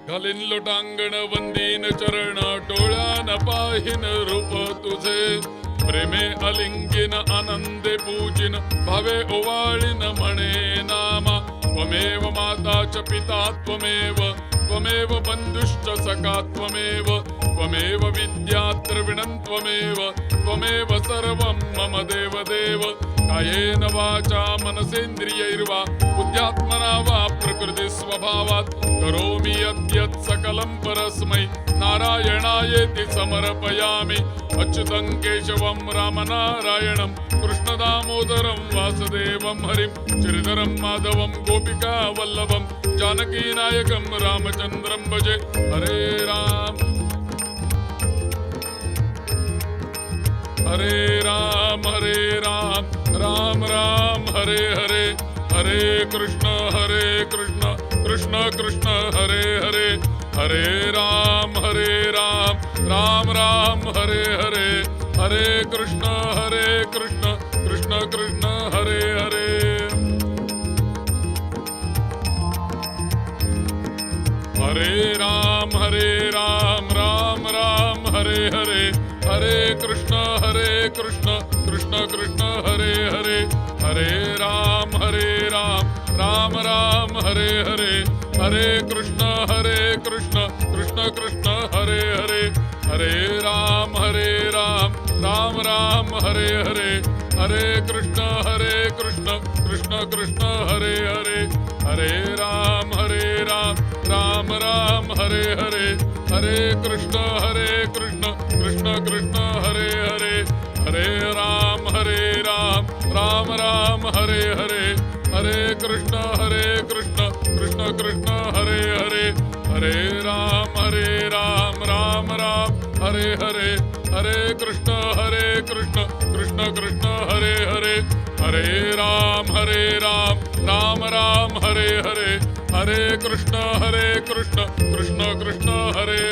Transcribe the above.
घालीन लोटांगण वंदीन चरण टोळ्यान पाहिन रूप तुझे प्रेमे अलिंगिन आनंदे पूजिन भावे ओवाळीन म्हणे नामा त्वमेव माता च पिता त्वमेव बंधुश्च सखा त्वमेव विद्या द्रविणं त्वमेव सर्वं मम देव कायेन वाचा मनसेन्द्रियैर्वा बुद्ध्यात्मना वा प्रकृति स्वभावात् करोमि यद्यत् सकलं परस्मै नारायणायेति समर्पयामि अच्युतं केशवं रामनारायणं कृष्णदामोदरं वासुदेवं हरिं श्रीधरं माधवं गोपिकावल्लभं जानकीनायकं रामचन्द्रं भजे हरे राम राम राम हरे हरे हरे कृष्ण कृष्ण कृष्ण हरे हरे हरे राम राम राम हरे हरे हरे कृष्ण कृष्ण कृष्ण हरे हरे राम राम हरे हरे हरे कृष्ण कृष्ण कृष्ण हरे हरे हरे राम राम राम हरे हरे हरे कृष्ण कृष्ण कृष्ण हरे हरे हरे राम राम राम हरे हरे हरे कृष्ण कृष्ण कृष्ण हरे हरे हरे राम राम राम हरे हरे हरे कृष्ण कृष्ण कृष्ण हरे हरे हरे राम राम राम हरे हरे हरे कृष्ण कृष्ण कृष्ण हरे हरे हरे राम राम राम हरे हरे हरे कृष्ण कृष्ण कृष्ण हरे हरे हरे राम राम राम हरे हरे हरे कृष्ण कृष्ण कृष्ण हरे